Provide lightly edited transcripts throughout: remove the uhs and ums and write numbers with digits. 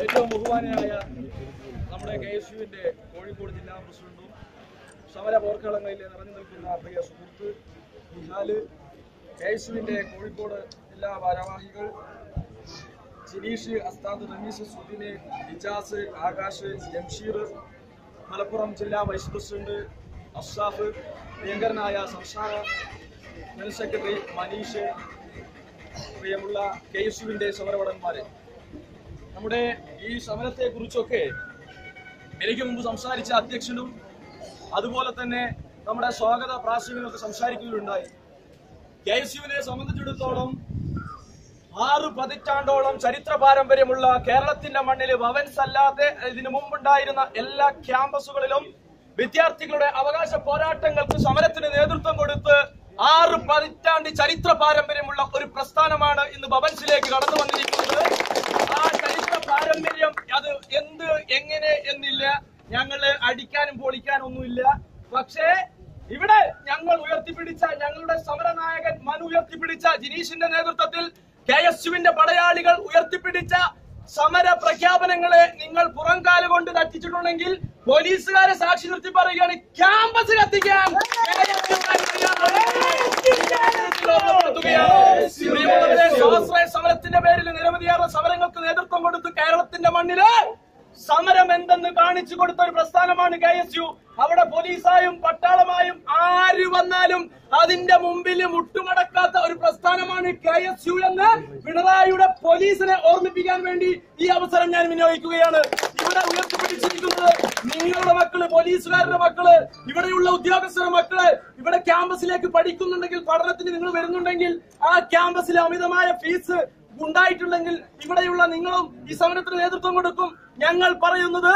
ഏറ്റവും ബഹുമാനായ നമ്മുടെ KSUവിന്റെ കോഴിക്കോട് ജില്ലാ പ്രസിഡന്റും സമര പോർക്കളങ്ങളിൽ നിറഞ്ഞു നിൽക്കുന്ന പ്രിയ സുഹൃത്ത് നിഹാല്, KSUവിന്റെ കോഴിക്കോട് ജില്ലാ ഭാരവാഹികൾ ജിനീഷ്, അസ്താദ്, റമീസ്, സുദിന്, ഇജാസ്, ആകാശ്, ജംഷീർ, മലപ്പുറം ജില്ലാ വൈസ് പ്രസിഡന്റ് അഷ്റാഫ്, പ്രിയങ്കരനായ സംസ്ഥാന ജനറൽ സെക്രട്ടറി മനീഷ്, പ്രിയമുള്ള KSUവിന്റെ സമരഭടന്മാരെ, നമ്മുടെ ഈ സമരത്തെ കുറിച്ചൊക്കെ എനിക്ക് മുമ്പ് സംസാരിച്ച അധ്യക്ഷനും അതുപോലെ തന്നെ നമ്മുടെ സ്വാഗത പ്രാസംഗികർക്ക് സംസാരിക്കുകയുണ്ടായി. KSUവിനെ സംബന്ധിച്ചിടത്തോളം 6 പതിറ്റാണ്ടോളം ചരിത്ര പാരമ്പര്യമുള്ള കേരളത്തിന്റെ മണ്ണിൽ ഭവൻസ് അല്ലാതെ ഇതിനു മുമ്പുണ്ടായിരുന്ന എല്ലാ ക്യാമ്പസുകളിലും വിദ്യാർത്ഥികളുടെ അവകാശ പോരാട്ടങ്ങൾക്ക് സമരത്തിന് നേതൃത്വം കൊടുത്ത് 6 പതിറ്റാണ്ട് ചരിത്ര പാരമ്പര്യമുള്ള ഒരു പ്രസ്ഥാനമാണ് ഇന്ന് ഭവൻസിലേക്ക് കടന്നു വന്നിരിക്കുന്നത്. ആ ചരിത്ര പാരമ്പര്യം അത് എന്ത് എങ്ങനെ എന്നില്ല, ഞങ്ങള് അടിക്കാനും പൊളിക്കാനും ഒന്നുമില്ല. പക്ഷേ ഇവിടെ ഞങ്ങൾ ഉയർത്തിപ്പിടിച്ച, ഞങ്ങളുടെ സമരനായകൻ മനു ഉയർത്തിപ്പിടിച്ച, ജിനീഷിന്റെ നേതൃത്വത്തിൽ KSUവിന്റെ പടയാളികൾ ഉയർത്തിപ്പിടിച്ച സമര പ്രഖ്യാപനങ്ങളെ നിങ്ങൾ പുറംകാല് കൊണ്ട് തട്ടിച്ചിട്ടുണ്ടെങ്കിൽ പോലീസുകാരെ സാക്ഷി നിർത്തി പറയുകയാണ്, ക്യാമ്പസ് കത്തിക്കാൻ സ്വാശ്രയ സമരത്തിന്റെ പേരിൽ നിരവധിയായ സമരങ്ങൾക്ക് നേതൃത്വം കൊടുത്ത് കേരളത്തിന്റെ മണ്ണില് സമരം എന്തെന്ന് കാണിച്ചു കൊടുത്ത ഒരു പ്രസ്ഥാനമാണ് KSU. അവിടെ പോലീസായും പട്ടാളമായും ആര് വന്നാലും അതിന്റെ മുമ്പിൽ മുട്ടുമടക്കാത്ത ഒരു പ്രസ്ഥാനമാണ് KSU എന്ന് പിണറായിയുടെ പോലീസിനെ ഓർമ്മിപ്പിക്കാൻ വേണ്ടി ഈ അവസരം ഞാൻ വിനിയോഗിക്കുകയാണ്. ഇവിടെ ഉയർത്തിപ്പിടിച്ചിരിക്കുന്നത് നിങ്ങളുടെ മക്കള്, പോലീസുകാരുടെ മക്കള്, ഇവിടെയുള്ള ഉദ്യോഗസ്ഥരുടെ മക്കള് ഇവിടെ ക്യാമ്പസിലേക്ക് പഠിക്കുന്നുണ്ടെങ്കിൽ, പഠനത്തിന് നിങ്ങൾ വരുന്നുണ്ടെങ്കിൽ ആ ക്യാമ്പസിൽ അമിതമായ ഫീസ് ഉണ്ടായിട്ടുണ്ടെങ്കിൽ ഇവിടെയുള്ള നിങ്ങളും ഈ സമരത്തിന് നേതൃത്വം കൊടുക്കും. ഞങ്ങൾ പറയുന്നത്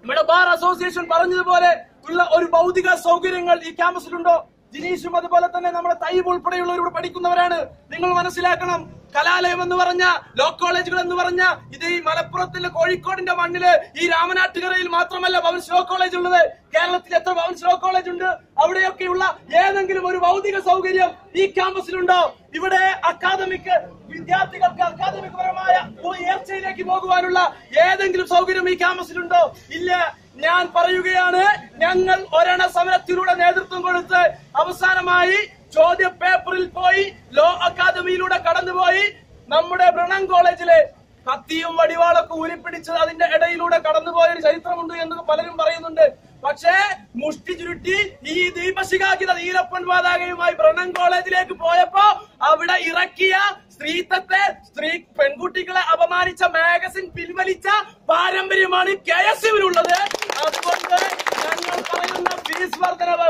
ഇവിടെ ബാർ അസോസിയേഷൻ പറഞ്ഞതുപോലെ ഉള്ള ഒരു ഭൗതിക സൗകര്യങ്ങൾ ഈ ക്യാമ്പസിലുണ്ടോ? ജിനീഷും അതുപോലെ തന്നെ നമ്മുടെ തയ്യബ് ഉൾപ്പെടെയുള്ളവർ ഇവിടെ പഠിക്കുന്നവരാണ്. നിങ്ങൾ മനസ്സിലാക്കണം, കലാലയം എന്ന് പറഞ്ഞ, ലോ കോളേജുകൾ എന്ന് പറഞ്ഞ ഇത് ഈ മലപ്പുറത്തിലെ കോഴിക്കോടിന്റെ മണ്ണില് ഈ രാമനാട്ടുകരയിൽ മാത്രമല്ല ഭവൻസ് ലോ കോളേജ് ഉള്ളത്. കേരളത്തിൽ എത്ര ഭവൻസ് ലോ കോളേജ് ഉണ്ട്? അവിടെയൊക്കെയുള്ള ഏതെങ്കിലും ഒരു ഭൗതിക സൗകര്യം ഈ ക്യാമ്പസിലുണ്ടോ? ഇവിടെ അക്കാദമിക് വിദ്യാർത്ഥികൾക്ക് അക്കാദമിക് പരമായ ഉയർച്ചയിലേക്ക് പോകുവാനുള്ള ഏതെങ്കിലും സൗകര്യം ഈ ക്യാമ്പസിലുണ്ടോ? ഇല്ല. ഞാൻ പറയുകയാണ്, ഞങ്ങൾ ഒരെണ്ണ സമരത്തിലൂടെ നേതൃത്വം കൊടുത്ത് അവസാനമായി ചോദ്യ പേപ്പറിൽ പോയി ലോ അക്കാദമിയിലൂടെ കടന്നുപോയി നമ്മുടെ ബ്രണ്ണൻ കോളേജിലെ കത്തിയും വടിവാളൊക്കെ ഊരിപ്പിടിച്ചത് അതിന്റെ ഇടയിലൂടെ കടന്നുപോയ ഒരു ചരിത്രമുണ്ട് എന്ന് പലരും പറയുന്നുണ്ട്. പക്ഷേ മുഷ്ടി ചുരുട്ടി ഈ ദീപശിഖാകിത നീലപ്പൻ പതാകയുമായി ബ്രണ്ണൻ കോളേജിലേക്ക് പോയപ്പോ അവിടെ ഇറക്കിയ സ്ത്രീത്വത്തെ, പെൺകുട്ടികളെ അപമാനിച്ച മാഗസിൻ പിൻവലിച്ച പാരമ്പര്യമാണ് KSUവിനുള്ളത്. അതുകൊണ്ട് ഞങ്ങൾ പറയുന്ന ഫീസ് വർധനവ്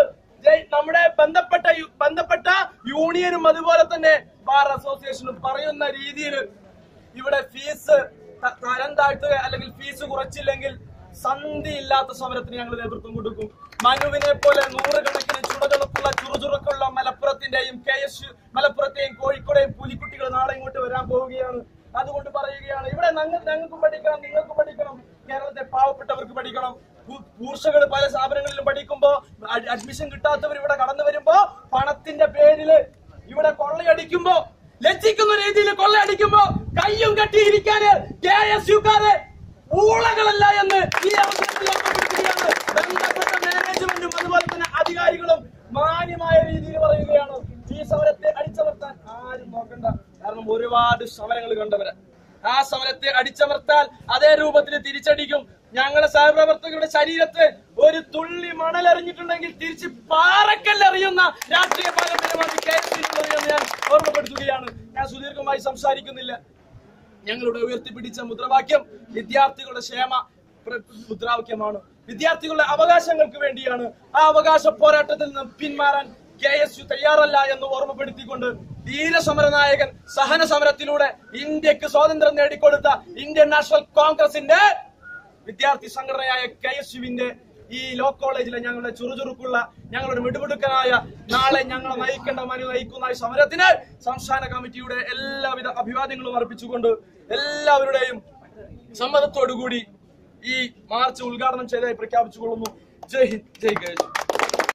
നമ്മുടെ ബന്ധപ്പെട്ട യൂണിയനും അതുപോലെ തന്നെ ബാർ അസോസിയേഷനും പറയുന്ന രീതിയിൽ ഇവിടെ ഫീസ് തരം താഴ്ത്തുക അല്ലെങ്കിൽ ഫീസ് കുറച്ചില്ലെങ്കിൽ സന്ധിയില്ലാത്ത സമരത്തിന് ഞങ്ങൾ നേതൃത്വം കൊടുക്കും. മനുവിനെ പോലെ 100 കണക്കിന് ചുറുചുറുക്കുള്ള മലപ്പുറത്തെയും കോഴിക്കോടെയും പുലിക്കുട്ടികൾ നാളെ ഇങ്ങോട്ട് വരാൻ പോവുകയാണ്. അതുകൊണ്ട് പറയുകയാണ്, ഇവിടെ ഞങ്ങൾക്കും പഠിക്കണം, നിങ്ങൾക്കും പഠിക്കണം, കേരളത്തെ പാവപ്പെട്ടവർക്ക് പഠിക്കണം. കൂർഷകൾ പല സ്ഥാപനങ്ങളിലും പഠിക്കുമ്പോ അഡ്മിഷൻ കിട്ടാത്തവർ ഇവിടെ കടന്നു വരുമ്പോ പണത്തിന്റെ പേരില് ഇവിടെ കൊള്ളയടിക്കുമ്പോ, ലജ്ജിക്കുന്ന രീതിയിൽ കൊള്ളയടിക്കുമ്പോ കയ്യും കെട്ടിയിരിക്കാന് KSUക്കാരെ ഊളകളല്ല എന്ന് ഈ അവസരത്തിൽ ഓർമ്മപ്പെടുത്തുകയാണ്. ബന്ധപ്പെട്ട മാനേജ്മെന്റും അതുപോലെ തന്നെ അധികാരികളും മാന്യമായ രീതിയിൽ പറയുകയാണ്, ഈ സമരത്തെ അടിച്ചമർത്താൻ ആരും നോക്കണ്ട. കാരണം ഒരുപാട് സമരങ്ങൾ കണ്ടവരെ ആ സമരത്തെ അടിച്ചമർത്താൽ അതേ രൂപത്തിൽ തിരിച്ചടിക്കും. ഞങ്ങളുടെ സഹപ്രവർത്തകരുടെ ശരീരത്ത് ഒരു തുള്ളി മണലെറിഞ്ഞിട്ടുണ്ടെങ്കിൽ തിരിച്ച് പാറക്കല്ലെറിയുന്ന രാഷ്ട്രീയ പാരമ്പര്യമാണ് KSUവിനുള്ളത് എന്ന് ഞാൻ ഓർമ്മപ്പെടുത്തുകയാണ്. ഞാൻ സുദീർഘമായി സംസാരിക്കുന്നില്ല. ഞങ്ങളുടെ ഉയർത്തിപ്പിടിച്ച മുദ്രാവാക്യം വിദ്യാർത്ഥികളുടെ ക്ഷേമ മുദ്രാവാക്യമാണ്. വിദ്യാർത്ഥികളുടെ അവകാശങ്ങൾക്ക് വേണ്ടിയാണ്. ആ അവകാശ പോരാട്ടത്തിൽ നിന്ന് പിന്മാറാൻ KSU തയ്യാറല്ല എന്ന് ഓർമ്മപ്പെടുത്തിക്കൊണ്ട് ധീരസമരനായകൻ സഹന സമരത്തിലൂടെ ഇന്ത്യക്ക് സ്വാതന്ത്ര്യം നേടിക്കൊടുത്ത ഇന്ത്യൻ നാഷണൽ കോൺഗ്രസിന്റെ വിദ്യാർത്ഥി സംഘടനയായ KSUവിന്റെ ഈ ലോ കോളേജിലെ ഞങ്ങളുടെ ചുറുചുറുക്കുള്ള, ഞങ്ങളുടെ മിടുമിടുക്കനായ, നാളെ ഞങ്ങളെ നയിക്കേണ്ട മനു നയിക്കുന്ന ഈ സമരത്തിന് സംസ്ഥാന കമ്മിറ്റിയുടെ എല്ലാവിധ അഭിവാദ്യങ്ങളും അർപ്പിച്ചുകൊണ്ട് എല്ലാവരുടെയും സമ്മതത്തോടുകൂടി ഈ മാർച്ച് ഉദ്ഘാടനം ചെയ്തതായി പ്രഖ്യാപിച്ചുകൊള്ളുന്നു. ജയ് ഹിന്ദ്, ജയ് KSU.